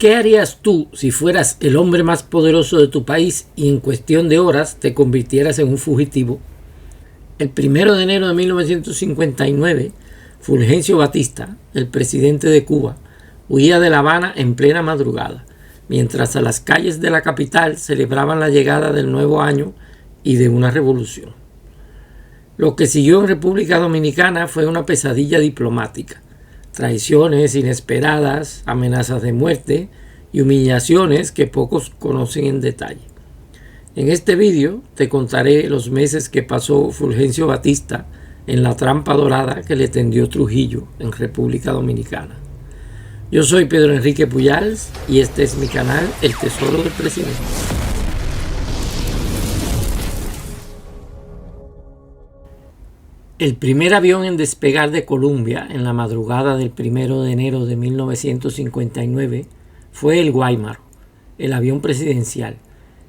¿Qué harías tú si fueras el hombre más poderoso de tu país y en cuestión de horas te convirtieras en un fugitivo? El 1 de enero de 1959, Fulgencio Batista, el presidente de Cuba, huía de La Habana en plena madrugada, mientras a las calles de la capital celebraban la llegada del nuevo año y de una revolución. Lo que siguió en República Dominicana fue una pesadilla diplomática. Traiciones inesperadas, amenazas de muerte y humillaciones que pocos conocen en detalle. En este vídeo te contaré los meses que pasó Fulgencio Batista en la trampa dorada que le tendió Trujillo en República Dominicana. Yo soy Pedro Enrique Pujals y este es mi canal El Tesoro del Presidente. El primer avión en despegar de Colombia en la madrugada del 1 de enero de 1959 fue el Guaymaro, el avión presidencial,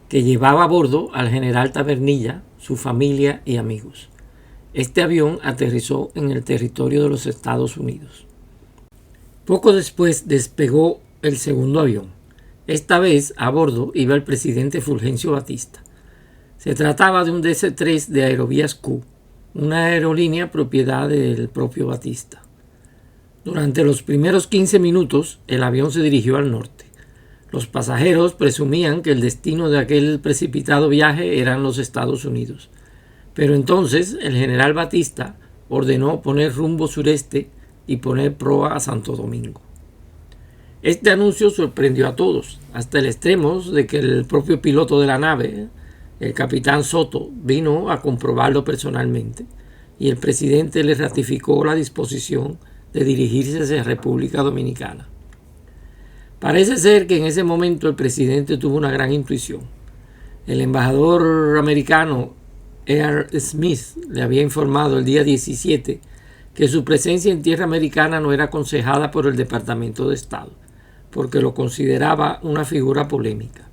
que llevaba a bordo al general Tabernilla, su familia y amigos. Este avión aterrizó en el territorio de los Estados Unidos. Poco después despegó el segundo avión. Esta vez a bordo iba el presidente Fulgencio Batista. Se trataba de un DC-3 de Aerovías Q, una aerolínea propiedad del propio Batista. Durante los primeros 15 minutos, el avión se dirigió al norte. Los pasajeros presumían que el destino de aquel precipitado viaje eran los Estados Unidos. Pero entonces el general Batista ordenó poner rumbo sureste y poner proa a Santo Domingo. Este anuncio sorprendió a todos, hasta el extremo de que el propio piloto de la nave, el capitán Soto, vino a comprobarlo personalmente y el presidente le ratificó la disposición de dirigirse hacia República Dominicana. Parece ser que en ese momento el presidente tuvo una gran intuición. El embajador americano E.R. Smith le había informado el día 17 que su presencia en tierra americana no era aconsejada por el Departamento de Estado, porque lo consideraba una figura polémica.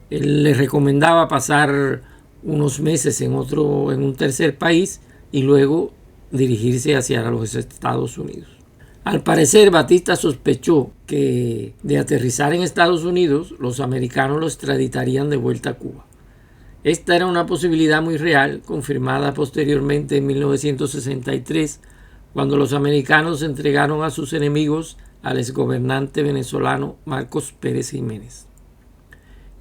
Él le recomendaba pasar unos meses en un tercer país y luego dirigirse hacia los Estados Unidos. Al parecer, Batista sospechó que de aterrizar en Estados Unidos, los americanos lo extraditarían de vuelta a Cuba. Esta era una posibilidad muy real, confirmada posteriormente en 1963, cuando los americanos entregaron a sus enemigos al exgobernante venezolano Marcos Pérez Jiménez.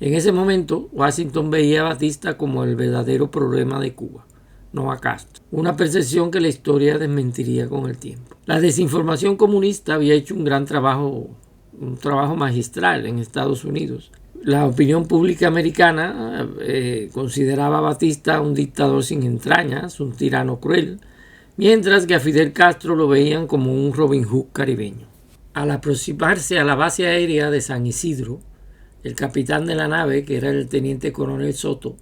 En ese momento, Washington veía a Batista como el verdadero problema de Cuba, no a Castro, una percepción que la historia desmentiría con el tiempo. La desinformación comunista había hecho un trabajo magistral en Estados Unidos. La opinión pública americana consideraba a Batista un dictador sin entrañas, un tirano cruel, mientras que a Fidel Castro lo veían como un Robin Hood caribeño. Al aproximarse a la base aérea de San Isidro, el capitán de la nave, que era el teniente coronel Soto,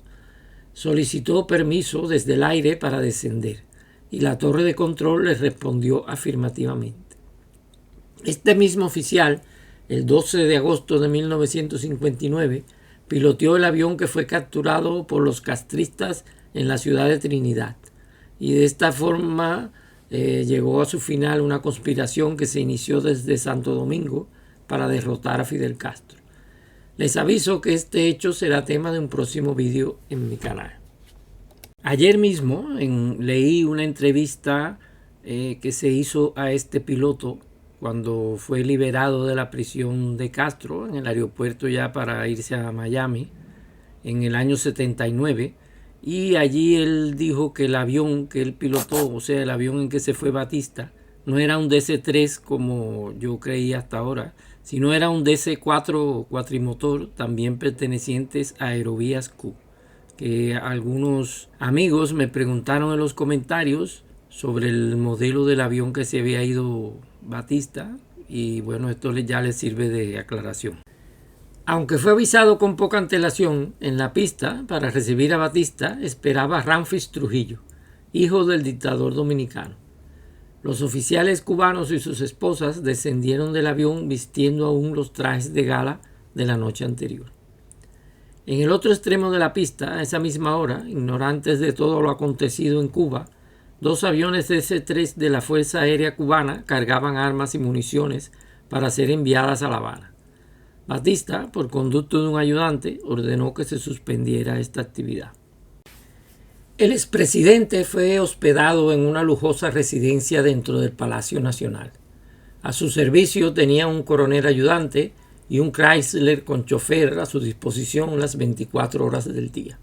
solicitó permiso desde el aire para descender y la torre de control le respondió afirmativamente. Este mismo oficial, el 12 de agosto de 1959, piloteó el avión que fue capturado por los castristas en la ciudad de Trinidad y de esta forma llegó a su final una conspiración que se inició desde Santo Domingo para derrotar a Fidel Castro. Les aviso que este hecho será tema de un próximo vídeo en mi canal. Ayer mismo leí una entrevista que se hizo a este piloto cuando fue liberado de la prisión de Castro en el aeropuerto ya para irse a Miami en el año 79, y allí él dijo que el avión que él pilotó, o sea el avión en que se fue Batista, no era un DC-3 como yo creía hasta ahora, sino era un DC-4 cuatrimotor también pertenecientes a Aerovías Q, que algunos amigos me preguntaron en los comentarios sobre el modelo del avión que se había ido Batista, y bueno, esto ya les sirve de aclaración. Aunque fue avisado con poca antelación, en la pista para recibir a Batista esperaba Ramfis Trujillo, hijo del dictador dominicano. Los oficiales cubanos y sus esposas descendieron del avión vistiendo aún los trajes de gala de la noche anterior. En el otro extremo de la pista, a esa misma hora, ignorantes de todo lo acontecido en Cuba, dos aviones DC-3 de la Fuerza Aérea Cubana cargaban armas y municiones para ser enviadas a La Habana. Batista, por conducto de un ayudante, ordenó que se suspendiera esta actividad. El expresidente fue hospedado en una lujosa residencia dentro del Palacio Nacional. A su servicio tenía un coronel ayudante y un Chrysler con chofer a su disposición las 24 horas del día.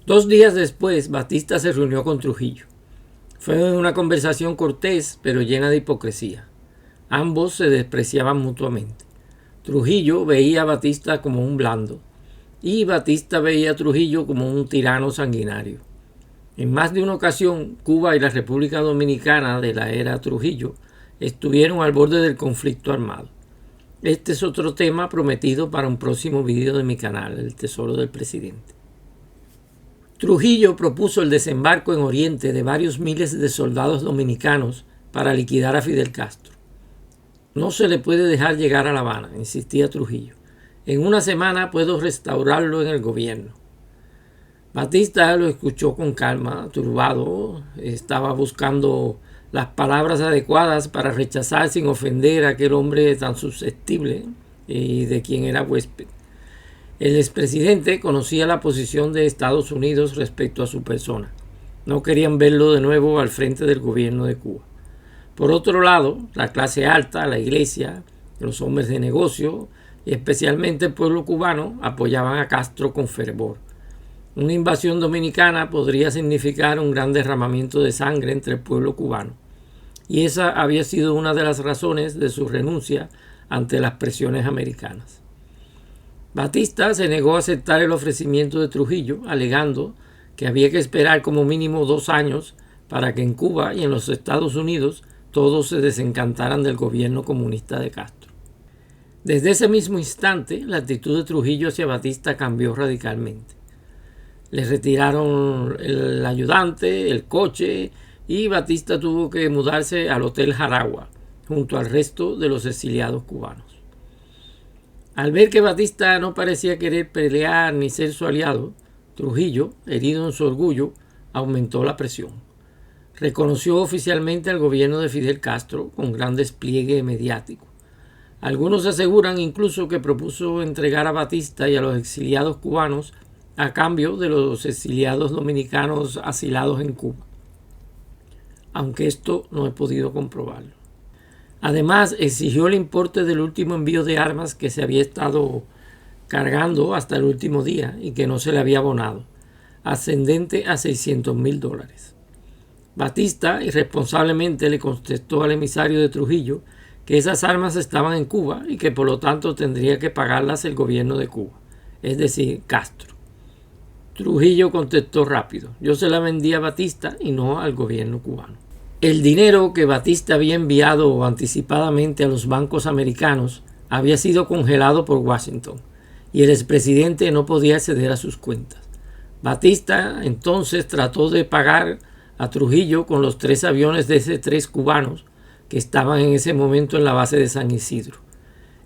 2 días después, Batista se reunió con Trujillo. Fue una conversación cortés, pero llena de hipocresía. Ambos se despreciaban mutuamente. Trujillo veía a Batista como un blando, y Batista veía a Trujillo como un tirano sanguinario. En más de una ocasión, Cuba y la República Dominicana de la era Trujillo estuvieron al borde del conflicto armado. Este es otro tema prometido para un próximo video de mi canal, El Tesoro del Presidente. Trujillo propuso el desembarco en Oriente de varios miles de soldados dominicanos para liquidar a Fidel Castro. No se le puede dejar llegar a La Habana, insistía Trujillo. En una semana puedo restaurarlo en el gobierno. Batista lo escuchó con calma, turbado. Estaba buscando las palabras adecuadas para rechazar sin ofender a aquel hombre tan susceptible y de quien era huésped. El expresidente conocía la posición de Estados Unidos respecto a su persona. No querían verlo de nuevo al frente del gobierno de Cuba. Por otro lado, la clase alta, la iglesia, los hombres de negocio y especialmente el pueblo cubano apoyaban a Castro con fervor. Una invasión dominicana podría significar un gran derramamiento de sangre entre el pueblo cubano, y esa había sido una de las razones de su renuncia ante las presiones americanas. Batista se negó a aceptar el ofrecimiento de Trujillo, alegando que había que esperar como mínimo 2 años para que en Cuba y en los Estados Unidos todos se desencantaran del gobierno comunista de Castro. Desde ese mismo instante, la actitud de Trujillo hacia Batista cambió radicalmente. Le retiraron el ayudante, el coche, y Batista tuvo que mudarse al Hotel Jaragua, junto al resto de los exiliados cubanos. Al ver que Batista no parecía querer pelear ni ser su aliado, Trujillo, herido en su orgullo, aumentó la presión. Reconoció oficialmente al gobierno de Fidel Castro con gran despliegue mediático. Algunos aseguran incluso que propuso entregar a Batista y a los exiliados cubanos a cambio de los exiliados dominicanos asilados en Cuba, aunque esto no he podido comprobarlo. Además, exigió el importe del último envío de armas que se había estado cargando hasta el último día y que no se le había abonado, ascendente a $600,000. Batista irresponsablemente le contestó al emisario de Trujillo que esas armas estaban en Cuba y que por lo tanto tendría que pagarlas el gobierno de Cuba, es decir, Castro. Trujillo contestó rápido: yo se la vendí a Batista y no al gobierno cubano. El dinero que Batista había enviado anticipadamente a los bancos americanos había sido congelado por Washington y el expresidente no podía acceder a sus cuentas. Batista entonces trató de pagar a Trujillo con los 3 aviones DC-3 cubanos que estaban en ese momento en la base de San Isidro,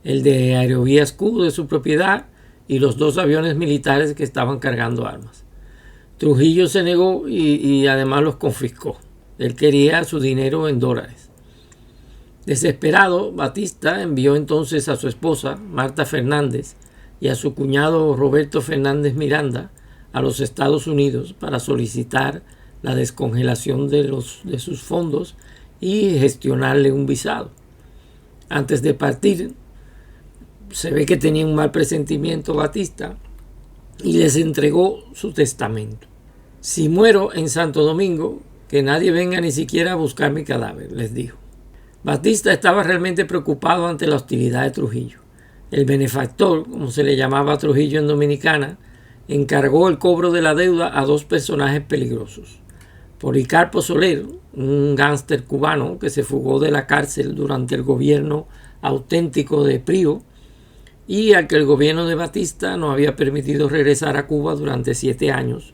el de Aerovías Q de su propiedad y los 2 aviones militares que estaban cargando armas. Trujillo se negó y además los confiscó. Él quería su dinero en dólares. Desesperado, Batista envió entonces a su esposa, Marta Fernández, y a su cuñado Roberto Fernández Miranda a los Estados Unidos para solicitar la descongelación de sus fondos y gestionarle un visado. Antes de partir, se ve que tenía un mal presentimiento Batista y les entregó su testamento. Si muero en Santo Domingo, que nadie venga ni siquiera a buscar mi cadáver, les dijo. Batista estaba realmente preocupado ante la hostilidad de Trujillo. El benefactor, como se le llamaba a Trujillo en Dominicana, encargó el cobro de la deuda a 2 personajes peligrosos: Policarpo Soler, un gángster cubano que se fugó de la cárcel durante el gobierno auténtico de Prío y al que el gobierno de Batista no había permitido regresar a Cuba durante 7 años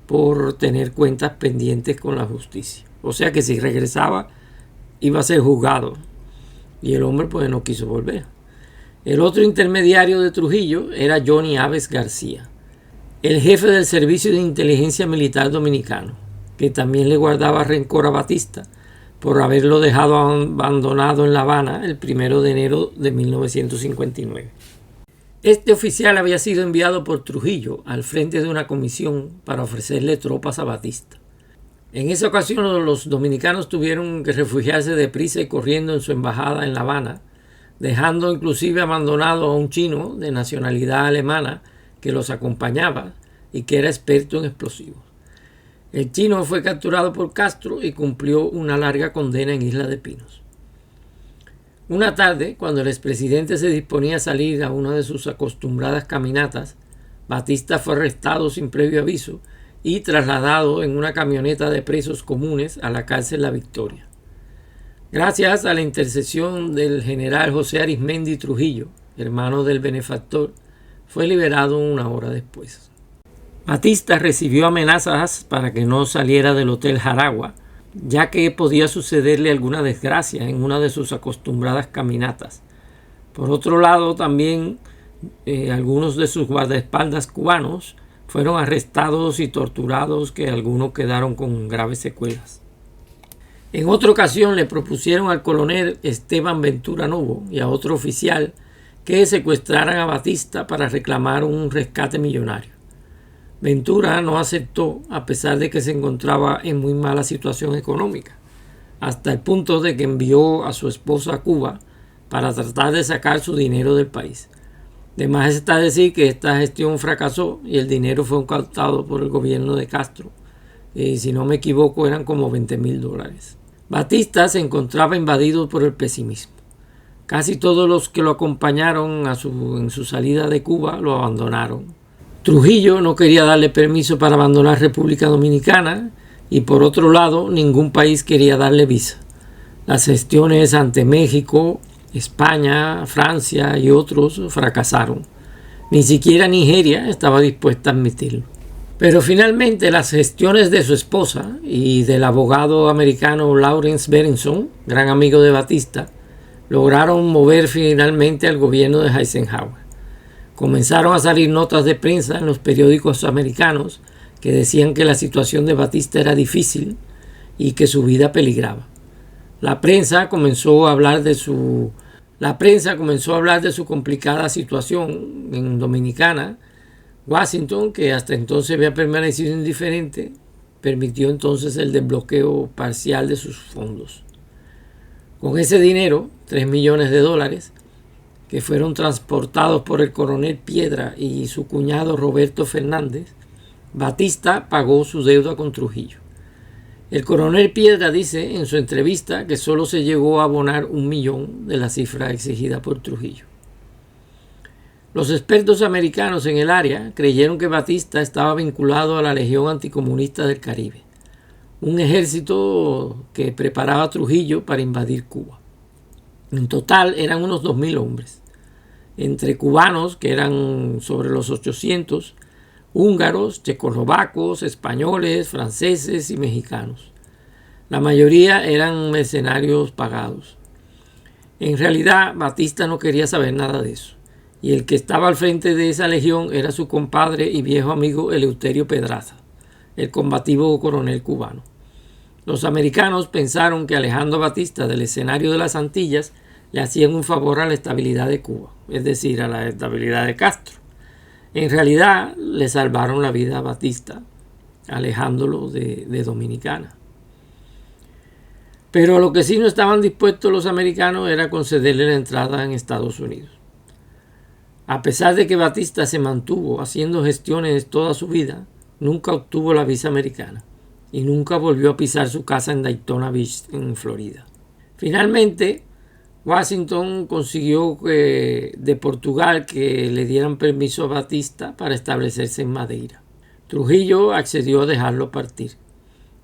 por tener cuentas pendientes con la justicia. O sea que si regresaba iba a ser juzgado y el hombre pues no quiso volver. El otro intermediario de Trujillo era Johnny Aves García, el jefe del Servicio de Inteligencia Militar Dominicano, que también le guardaba rencor a Batista, por haberlo dejado abandonado en La Habana el 1 de enero de 1959. Este oficial había sido enviado por Trujillo al frente de una comisión para ofrecerle tropas a Batista. En esa ocasión los dominicanos tuvieron que refugiarse deprisa y corriendo en su embajada en La Habana, dejando inclusive abandonado a un chino de nacionalidad alemana que los acompañaba y que era experto en explosivos. El chino fue capturado por Castro y cumplió una larga condena en Isla de Pinos. Una tarde, cuando el expresidente se disponía a salir a una de sus acostumbradas caminatas, Batista fue arrestado sin previo aviso y trasladado en una camioneta de presos comunes a la cárcel La Victoria. Gracias a la intercesión del general José Arizmendi Trujillo, hermano del benefactor, fue liberado una hora después. Batista recibió amenazas para que no saliera del Hotel Jaragua, ya que podía sucederle alguna desgracia en una de sus acostumbradas caminatas. Por otro lado, también algunos de sus guardaespaldas cubanos fueron arrestados y torturados, que algunos quedaron con graves secuelas. En otra ocasión le propusieron al coronel Esteban Ventura Novo y a otro oficial que secuestraran a Batista para reclamar un rescate millonario. Ventura no aceptó, a pesar de que se encontraba en muy mala situación económica, hasta el punto de que envió a su esposa a Cuba para tratar de sacar su dinero del país. De más está decir que esta gestión fracasó y el dinero fue incautado por el gobierno de Castro. Y si no me equivoco, eran como $20,000. Batista se encontraba invadido por el pesimismo. Casi todos los que lo acompañaron en su salida de Cuba lo abandonaron. Trujillo no quería darle permiso para abandonar República Dominicana y, por otro lado, ningún país quería darle visa. Las gestiones ante México, España, Francia y otros fracasaron. Ni siquiera Nigeria estaba dispuesta a admitirlo. Pero finalmente las gestiones de su esposa y del abogado americano Lawrence Berenson, gran amigo de Batista, lograron mover finalmente al gobierno de Eisenhower. Comenzaron a salir notas de prensa en los periódicos americanos que decían que la situación de Batista era difícil y que su vida peligraba. La prensa comenzó a hablar de su complicada situación en Dominicana. Washington, que hasta entonces había permanecido indiferente, permitió entonces el desbloqueo parcial de sus fondos. Con ese dinero, $3 millones, que fueron transportados por el coronel Piedra y su cuñado Roberto Fernández, Batista pagó su deuda con Trujillo. El coronel Piedra dice en su entrevista que solo se llegó a abonar $1 millón de la cifra exigida por Trujillo. Los expertos americanos en el área creyeron que Batista estaba vinculado a la Legión Anticomunista del Caribe, un ejército que preparaba a Trujillo para invadir Cuba. En total eran unos 2,000 hombres, entre cubanos, que eran sobre los 800, húngaros, checoslovacos, españoles, franceses y mexicanos. La mayoría eran mercenarios pagados. En realidad, Batista no quería saber nada de eso, y el que estaba al frente de esa legión era su compadre y viejo amigo Eleuterio Pedraza, el combativo coronel cubano. Los americanos pensaron que alejando a Batista del escenario de las Antillas le hacían un favor a la estabilidad de Cuba, es decir, a la estabilidad de Castro. En realidad le salvaron la vida a Batista, alejándolo de Dominicana. Pero a lo que sí no estaban dispuestos los americanos era concederle la entrada en Estados Unidos. A pesar de que Batista se mantuvo haciendo gestiones toda su vida, nunca obtuvo la visa americana y nunca volvió a pisar su casa en Daytona Beach, en Florida. Finalmente, Washington consiguió de Portugal que le dieran permiso a Batista para establecerse en Madeira. Trujillo accedió a dejarlo partir.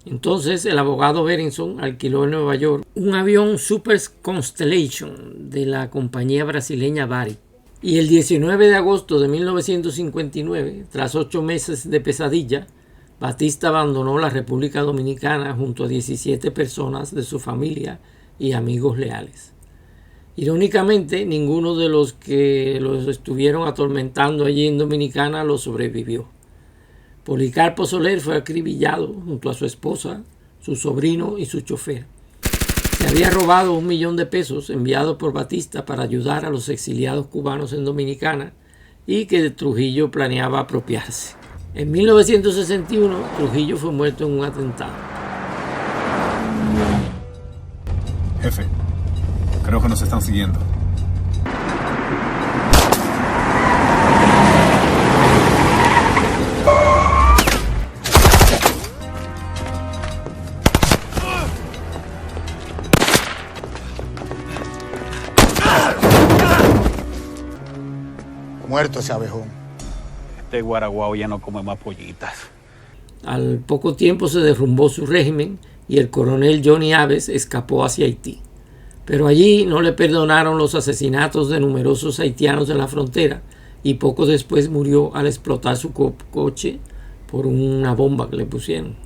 Entonces el abogado Berenson alquiló en Nueva York un avión Super Constellation de la compañía brasileña Varig. Y el 19 de agosto de 1959, tras 8 meses de pesadilla, Batista abandonó la República Dominicana junto a 17 personas de su familia y amigos leales. Irónicamente, ninguno de los que los estuvieron atormentando allí en Dominicana lo sobrevivió. Policarpo Soler fue acribillado junto a su esposa, su sobrino y su chofer. Se había robado $1.000.000 enviados por Batista para ayudar a los exiliados cubanos en Dominicana y que Trujillo planeaba apropiarse. En 1961, Trujillo fue muerto en un atentado. Jefe, creo que nos están siguiendo. Muerto ese abejón. Este guaraguao ya no come más pollitas. Al poco tiempo se derrumbó su régimen y el coronel Johnny Aves escapó hacia Haití. Pero allí no le perdonaron los asesinatos de numerosos haitianos en la frontera y poco después murió al explotar su coche por una bomba que le pusieron.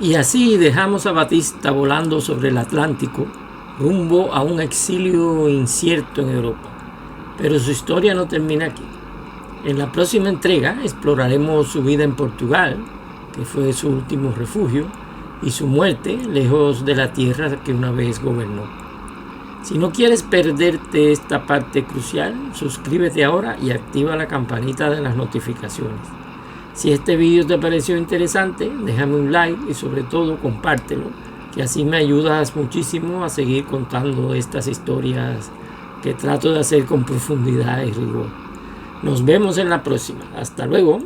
Y así dejamos a Batista volando sobre el Atlántico rumbo a un exilio incierto en Europa. Pero su historia no termina aquí. En la próxima entrega exploraremos su vida en Portugal, que fue su último refugio, y su muerte lejos de la tierra que una vez gobernó. Si no quieres perderte esta parte crucial, suscríbete ahora y activa la campanita de las notificaciones. Si este vídeo te pareció interesante, déjame un like y sobre todo compártelo, que así me ayudas muchísimo a seguir contando estas historias que trato de hacer con profundidad y rigor. Nos vemos en la próxima. Hasta luego.